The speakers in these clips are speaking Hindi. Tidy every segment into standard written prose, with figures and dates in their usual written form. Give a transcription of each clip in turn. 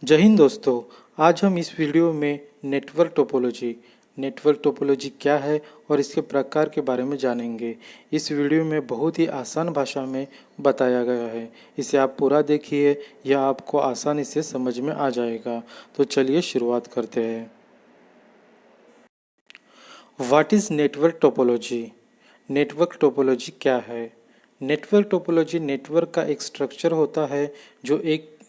जय हिंद दोस्तों। आज हम इस वीडियो में नेटवर्क टोपोलॉजी क्या है और इसके प्रकार के बारे में जानेंगे। इस वीडियो में बहुत ही आसान भाषा में बताया गया है, इसे आप पूरा देखिए, यह आपको आसानी से समझ में आ जाएगा। तो चलिए शुरुआत करते हैं। What is network topology? Network topology क्या है? नेटवर्क टोपोलॉजी नेटवर्क का एक स्ट्रक्चर होता है जो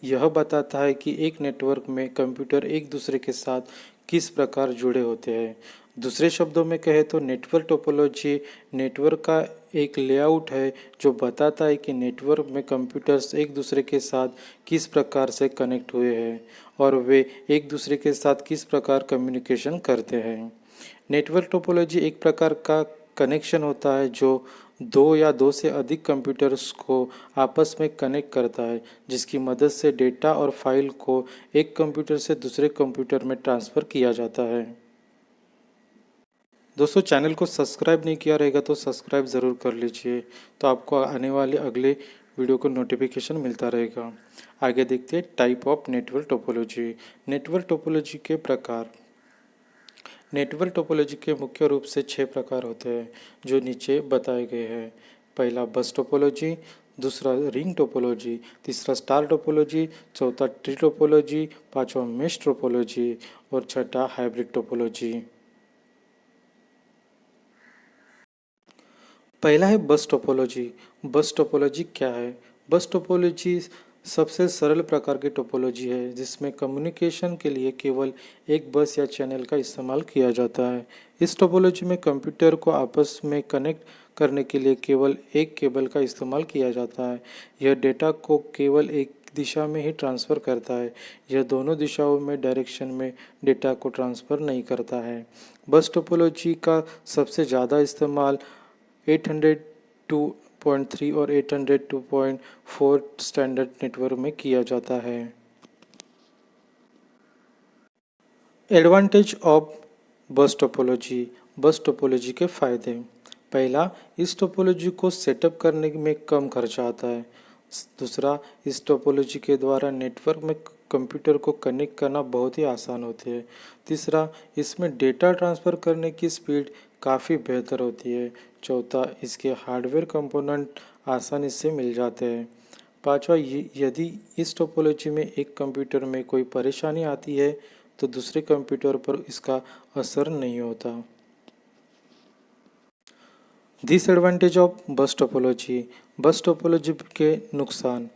यह बताता है कि एक नेटवर्क में कंप्यूटर एक दूसरे के साथ किस प्रकार जुड़े होते हैं। दूसरे शब्दों में कहें तो नेटवर्क टोपोलॉजी नेटवर्क का एक लेआउट है जो बताता है कि नेटवर्क में कंप्यूटर्स एक दूसरे के साथ किस प्रकार से कनेक्ट हुए हैं और वे एक दूसरे के साथ किस प्रकार कम्युनिकेशन करते हैं। नेटवर्क टोपोलॉजी एक प्रकार का कनेक्शन होता है जो दो या दो से अधिक कंप्यूटर्स को आपस में कनेक्ट करता है, जिसकी मदद से डेटा और फाइल को एक कंप्यूटर से दूसरे कंप्यूटर में ट्रांसफ़र किया जाता है। दोस्तों, चैनल को सब्सक्राइब नहीं किया रहेगा तो सब्सक्राइब ज़रूर कर लीजिए, तो आपको आने वाले अगले वीडियो को नोटिफिकेशन मिलता रहेगा। आगे देखते हैं type of network topology. Network topology के प्रकार। नेटवर्क टोपोलॉजी के मुख्य रूप से 6 प्रकार होते हैं जो नीचे बताए गए हैं। पहला बस टोपोलॉजी, दूसरा रिंग टोपोलॉजी, तीसरा स्टार टोपोलॉजी, चौथा ट्री टोपोलॉजी, पांचवा मेश टोपोलॉजी और छठा हाइब्रिड टोपोलॉजी। पहला है बस टोपोलॉजी। बस टोपोलॉजी क्या है? बस टोपोलॉजी सबसे सरल प्रकार की टोपोलॉजी है जिसमें कम्युनिकेशन के लिए केवल एक बस या चैनल का इस्तेमाल किया जाता है। इस टोपोलॉजी में कंप्यूटर को आपस में कनेक्ट करने के लिए केवल एक केबल का इस्तेमाल किया जाता है। यह डेटा को केवल एक दिशा में ही ट्रांसफ़र करता है, यह दोनों दिशाओं में डायरेक्शन में डेटा को ट्रांसफ़र नहीं करता है। बस टोपोलॉजी का सबसे ज़्यादा इस्तेमाल 802.3 और 802.4 स्टैंडर्ड नेटवर्क में किया जाता है। एडवांटेज ऑफ बस टोपोलॉजी। बस टोपोलॉजी के फायदे। पहला, इस टोपोलॉजी को सेटअप करने में कम खर्चा आता है। दूसरा, इस टोपोलॉजी के द्वारा नेटवर्क में कंप्यूटर को कनेक्ट करना बहुत ही आसान होती है। तीसरा, इसमें डेटा ट्रांसफ़र करने की स्पीड काफ़ी बेहतर होती है। चौथा, इसके हार्डवेयर कंपोनेंट आसानी से मिल जाते हैं। पांचवा, यदि इस टोपोलॉजी में एक कंप्यूटर में कोई परेशानी आती है तो दूसरे कंप्यूटर पर इसका असर नहीं होता। डिसएडवांटेज ऑफ बस टोपोलॉजी। बस टोपोलॉजी के नुकसान।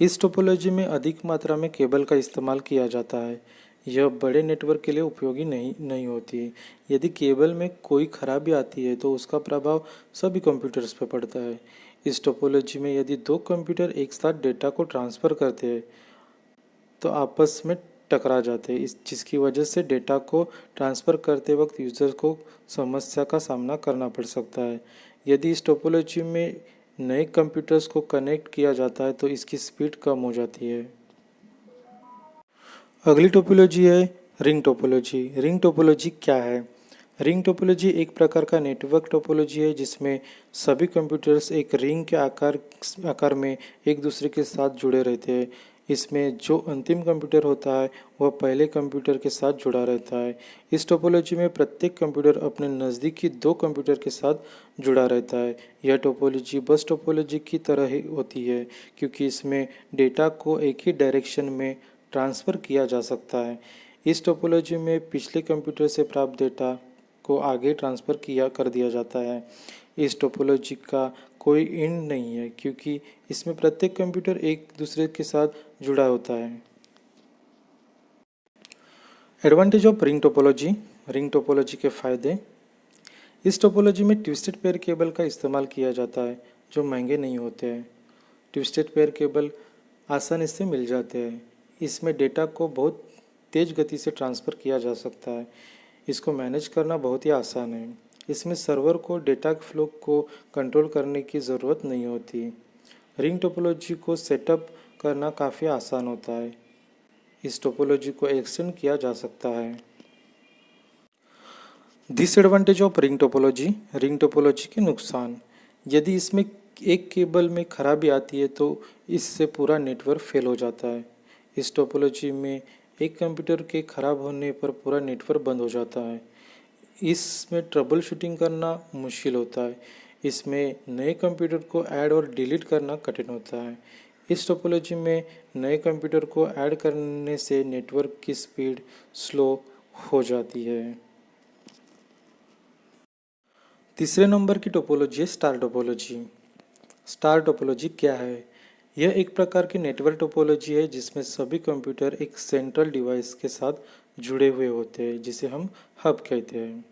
इस टोपोलॉजी में अधिक मात्रा में केबल का इस्तेमाल किया जाता है। यह बड़े नेटवर्क के लिए उपयोगी नहीं होती। यदि केबल में कोई खराबी आती है तो उसका प्रभाव सभी कंप्यूटर्स पर पड़ता है। इस टोपोलॉजी में यदि दो कंप्यूटर एक साथ डेटा को ट्रांसफ़र करते हैं तो आपस में टकरा जाते हैं, जिसकी वजह से डेटा को ट्रांसफ़र करते वक्त यूज़र को समस्या का सामना करना पड़ सकता है। यदि इस टोपोलॉजी में नए कंप्यूटर्स को कनेक्ट किया जाता है तो इसकी स्पीड कम हो जाती है। अगली टोपोलॉजी है रिंग टोपोलॉजी। रिंग टोपोलॉजी क्या है? रिंग टोपोलॉजी एक प्रकार का नेटवर्क टोपोलॉजी है जिसमें सभी कंप्यूटर्स एक रिंग के आकार में एक दूसरे के साथ जुड़े रहते हैं। इसमें जो अंतिम कंप्यूटर होता है वह पहले कंप्यूटर के साथ जुड़ा रहता है। इस टोपोलॉजी में प्रत्येक कंप्यूटर अपने नज़दीकी दो कंप्यूटर के साथ जुड़ा रहता है। यह टोपोलॉजी बस टोपोलॉजी की तरह ही होती है क्योंकि इसमें डेटा को एक ही डायरेक्शन में ट्रांसफ़र किया जा सकता है। इस टोपोलॉजी में पिछले कंप्यूटर से प्राप्त डेटा को आगे ट्रांसफ़र कर दिया जाता है। इस टोपोलॉजी का कोई एंड नहीं है क्योंकि इसमें प्रत्येक कंप्यूटर एक दूसरे के साथ जुड़ा होता है। Advantage of ring topology. Ring topology के फायदे। इस टोपोलॉजी में ट्विस्टेड पेयर केबल का इस्तेमाल किया जाता है जो महंगे नहीं होते हैं। ट्विस्टेड पेयर केबल आसानी से मिल जाते हैं। इसमें डेटा को बहुत तेज़ गति से ट्रांसफ़र किया जा सकता है। इसको मैनेज करना बहुत ही आसान है। इसमें सर्वर को डेटा फ्लो को कंट्रोल करने की ज़रूरत नहीं होती। रिंग टोपोलॉजी को सेटअप करना काफ़ी आसान होता है। इस टोपोलॉजी को एक्सटेंड किया जा सकता है। Disadvantage of ring topology. Ring topology के नुकसान। यदि इसमें एक केबल में खराबी आती है तो इससे पूरा नेटवर्क फेल हो जाता है। इस टोपोलॉजी में एक कंप्यूटर के खराब होने पर पूरा नेटवर्क बंद हो जाता है। इसमें ट्रबल शूटिंग करना मुश्किल होता है। इसमें नए कंप्यूटर को ऐड और डिलीट करना कठिन होता है। इस टोपोलॉजी में नए कंप्यूटर को ऐड करने से नेटवर्क की स्पीड स्लो हो जाती है। तीसरे नंबर की टोपोलॉजी है स्टार टोपोलॉजी। स्टार टोपोलॉजी क्या है? यह एक प्रकार की नेटवर्क टोपोलॉजी है जिसमें सभी कंप्यूटर एक सेंट्रल डिवाइस के साथ जुड़े हुए होते हैं, जिसे हम हब कहते हैं।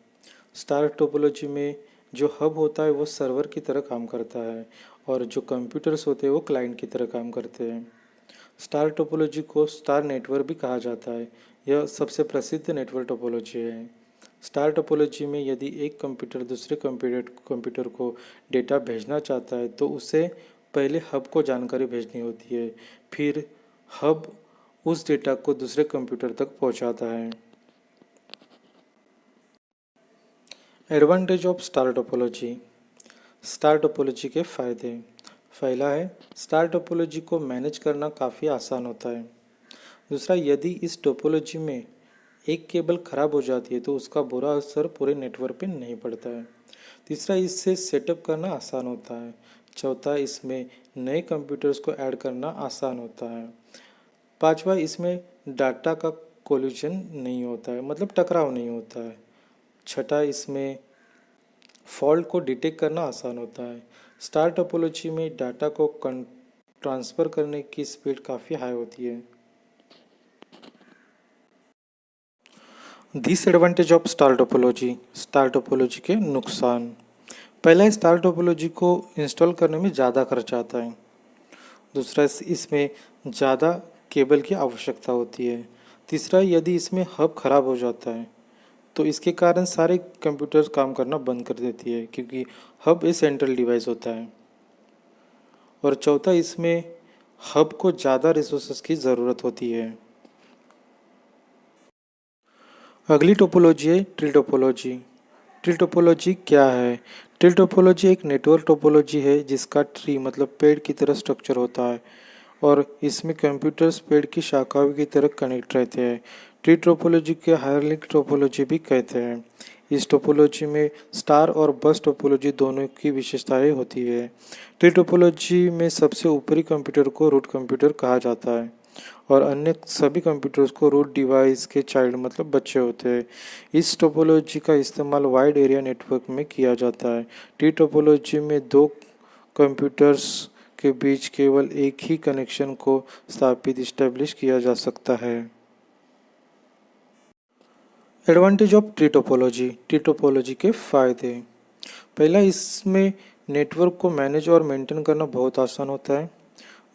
स्टार टोपोलॉजी में जो हब होता है वो सर्वर की तरह काम करता है और जो कंप्यूटर्स होते हैं वो क्लाइंट की तरह काम करते हैं। स्टार टोपोलॉजी को स्टार नेटवर्क भी कहा जाता है। यह सबसे प्रसिद्ध नेटवर्क टोपोलॉजी है। स्टार टोपोलॉजी में यदि एक कंप्यूटर दूसरे कंप्यूटर को डेटा भेजना चाहता है तो उसे पहले हब को जानकारी भेजनी होती है, फिर हब उस डेटा को दूसरे कंप्यूटर तक पहुंचाता है। Advantage of star topology. Star topology के फायदे। पहला है, स्टार टोपोलॉजी को मैनेज करना काफ़ी आसान होता है। दूसरा, यदि इस टोपोलॉजी में एक केबल खराब हो जाती है तो उसका बुरा असर पूरे नेटवर्क पे नहीं पड़ता है। तीसरा, इससे सेटअप करना आसान होता है। चौथा, इसमें नए कंप्यूटर्स को ऐड करना आसान होता है। पांचवा, इसमें डाटा का कोलिजन नहीं होता है, मतलब टकराव नहीं होता है। छठा, इसमें फॉल्ट को डिटेक्ट करना आसान होता है। स्टार टोपोलॉजी में डाटा को ट्रांसफ़र करने की स्पीड काफ़ी हाई होती है। Disadvantage of star topology. Star topology के नुकसान। पहला, स्टार टोपोलॉजी को इंस्टॉल करने में ज़्यादा खर्च आता है। दूसरा, इसमें ज़्यादा केबल की आवश्यकता होती है। तीसरा, यदि इसमें हब खराब हो जाता है तो इसके कारण सारे कंप्यूटर्स काम करना बंद कर देती है, क्योंकि हब एक सेंट्रल डिवाइस होता है। और चौथा, इसमें हब को ज़्यादा रिसोर्सेज की ज़रूरत होती है। अगली टोपोलॉजी है ट्री टोपोलॉजी। ट्री टोपोलॉजी क्या है? ट्री टोपोलॉजी एक नेटवर्क टोपोलॉजी है जिसका ट्री मतलब पेड़ की तरह स्ट्रक्चर होता है और इसमें कंप्यूटर्स पेड़ की शाखाओं की तरह कनेक्ट रहते हैं। ट्री टोपोलॉजी के हायरार्किकल टोपोलॉजी भी कहते हैं। इस टोपोलॉजी में स्टार और बस टोपोलॉजी दोनों की विशेषताएं होती है। ट्री टोपोलॉजी में सबसे ऊपरी कंप्यूटर को रूट कंप्यूटर कहा जाता है और अन्य सभी कंप्यूटर्स को रूट डिवाइस के चाइल्ड मतलब बच्चे होते हैं। इस टोपोलॉजी का इस्तेमाल वाइड एरिया नेटवर्क में किया जाता है। ट्री टोपोलॉजी में दो कंप्यूटर्स के बीच केवल एक ही कनेक्शन को स्थापित इस्टेब्लिश किया जा सकता है। Advantage of tree topology. Tree topology के फायदे। पहला, इसमें नेटवर्क को मैनेज और मेंटेन करना बहुत आसान होता है।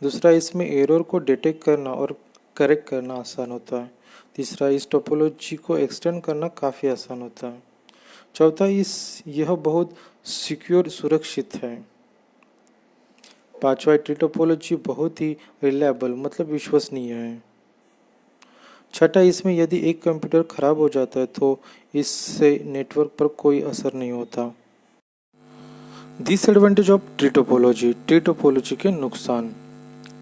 दूसरा, इसमें एरर को डिटेक्ट करना और करेक्ट करना आसान होता है। तीसरा, इस टोपोलॉजी को एक्सटेंड करना काफ़ी आसान होता है। चौथा, यह बहुत सिक्योर सुरक्षित है। पांचवा, ट्री टोपोलॉजी बहुत ही रिलायबल मतलब विश्वसनीय है। छठा, इसमें यदि एक कंप्यूटर खराब हो जाता है तो इससे नेटवर्क पर कोई असर नहीं होता। Disadvantage of tree topology. Tree topology के नुकसान।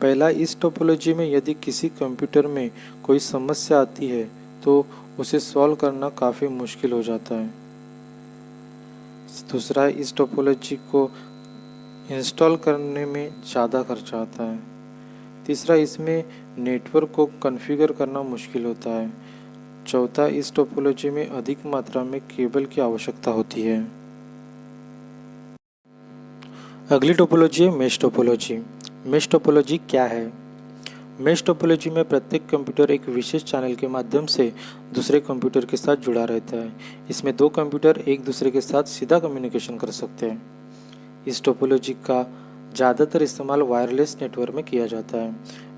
पहला, इस टोपोलॉजी में यदि किसी कंप्यूटर में कोई समस्या आती है तो उसे सॉल्व करना काफ़ी मुश्किल हो जाता है। दूसरा, इस टोपोलॉजी को इंस्टॉल करने में ज़्यादा खर्च आता है। तीसरा, इसमें नेटवर्क को कॉन्फ़िगर करना मुश्किल होता है। चौथा, इस टोपोलॉजी में अधिक मात्रा में केबल की आवश्यकता होती है। अगली टोपोलॉजी है मेश टोपोलॉजी। मेश टोपोलॉजी क्या है? मेश टोपोलॉजी में प्रत्येक कंप्यूटर एक विशेष चैनल के माध्यम से दूसरे कंप्यूटर के साथ जुड़ा रहता है। इसमें दो कंप्यूटर एक दूसरे के साथ सीधा कम्युनिकेशन कर सकते हैं। इस टोपोलॉजी का ज़्यादातर इस्तेमाल वायरलेस नेटवर्क में किया जाता है।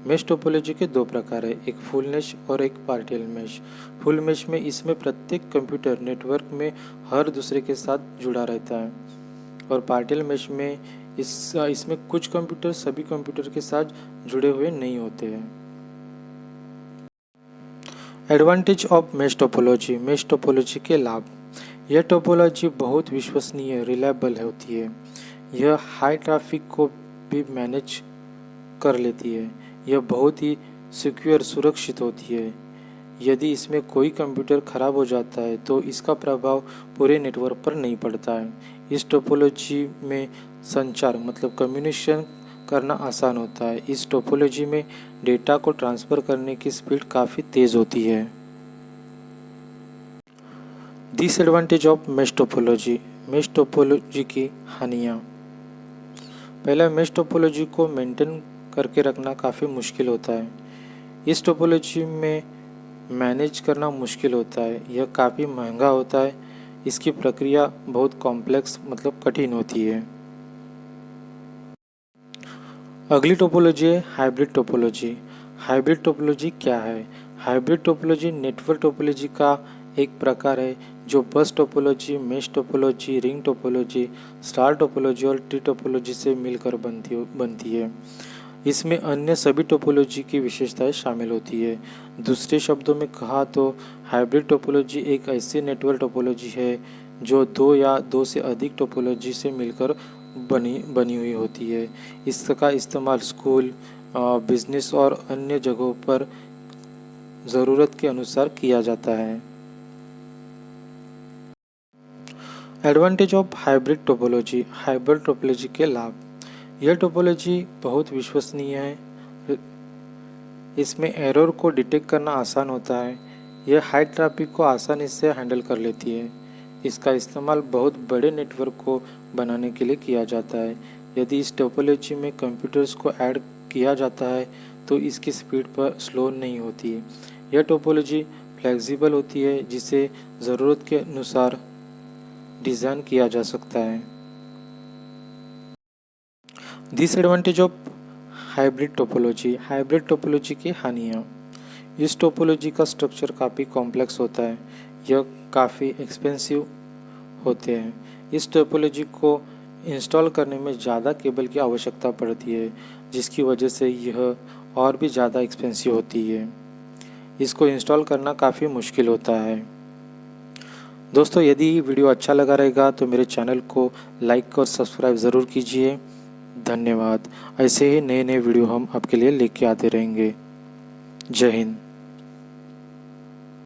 मेश टोपोलॉजी के दो प्रकार है, एक फुल मेश और एक पार्शियल मेश। फुल मेश में इसमें प्रत्येक कंप्यूटर नेटवर्क में हर दूसरे के साथ जुड़ा रहता है और पार्शियल मेश में इसमें कुछ कंप्यूटर सभी कंप्यूटर के साथ जुड़े हुए नहीं होते हैं। Advantage of mesh topology. Mesh topology के लाभ। यह टोपोलॉजी बहुत विश्वसनीय रिलायबल होती है। यह हाई ट्रैफिक को भी मैनेज कर लेती है। यह बहुत ही सिक्योर सुरक्षित होती है। यदि इसमें कोई कंप्यूटर खराब हो जाता है तो इसका प्रभाव पूरे नेटवर्क पर नहीं पड़ता है। इस टोपोलॉजी में संचार मतलब कम्युनिकेशन करना आसान होता है। इस टोपोलॉजी में डेटा को ट्रांसफ़र करने की स्पीड काफ़ी तेज़ होती है। डिसएडवांटेज ऑफ मेश टोपोलॉजी की हानियाँ। पहला, मेश टोपोलॉजी को मेंटेन करके रखना काफ़ी मुश्किल होता है। इस टोपोलॉजी में मैनेज करना मुश्किल होता है। यह काफ़ी महंगा होता है। इसकी प्रक्रिया बहुत कॉम्प्लेक्स मतलब कठिन होती है। अगली टोपोलॉजी है हाइब्रिड टोपोलॉजी। हाइब्रिड टोपोलॉजी क्या है? हाइब्रिड टोपोलॉजी नेटवर्क टोपोलॉजी का एक प्रकार है जो बस topology, mesh topology, ring topology, star topology और ट्री टोपोलॉजी से मिलकर बनती है। इसमें अन्य सभी टोपोलॉजी की विशेषताएं शामिल होती है। दूसरे शब्दों में कहा तो हाइब्रिड टोपोलॉजी एक ऐसी नेटवर्क टोपोलॉजी है जो दो या दो से अधिक टोपोलॉजी से मिलकर बनी हुई होती है। इसका इस्तेमाल स्कूल, बिजनेस और अन्य जगहों पर ज़रूरत के अनुसार किया जाता है। एडवांटेज ऑफ हाइब्रिड टोपोलॉजी के लाभ। यह टोपोलॉजी बहुत विश्वसनीय है। इसमें एरर को डिटेक्ट करना आसान होता है। यह हाई ट्रैफिक को आसानी से हैंडल कर लेती है। इसका इस्तेमाल बहुत बड़े नेटवर्क को बनाने के लिए किया जाता है। यदि इस टोपोलॉजी में कंप्यूटर्स को ऐड किया जाता है तो इसकी स्पीड पर स्लो नहीं होती है। यह टोपोलॉजी फ्लेक्सिबल होती है जिसे ज़रूरत के अनुसार डिज़ाइन किया जा सकता है। डिसएडवांटेज ऑफ हाइब्रिड टोपोलॉजी की हानियाँ। इस टोपोलॉजी का स्ट्रक्चर काफ़ी कॉम्प्लेक्स होता है। यह काफ़ी एक्सपेंसिव होते हैं। इस टोपोलॉजी को इंस्टॉल करने में ज़्यादा केबल की आवश्यकता पड़ती है जिसकी वजह से यह और भी ज़्यादा एक्सपेंसिव होती है। इसको इंस्टॉल करना काफ़ी मुश्किल होता है। दोस्तों, यदि वीडियो अच्छा लगा रहेगा तो मेरे चैनल को लाइक और सब्सक्राइब ज़रूर कीजिए। धन्यवाद। ऐसे ही नए वीडियो हम आपके लिए लेके आते रहेंगे। जय हिंद।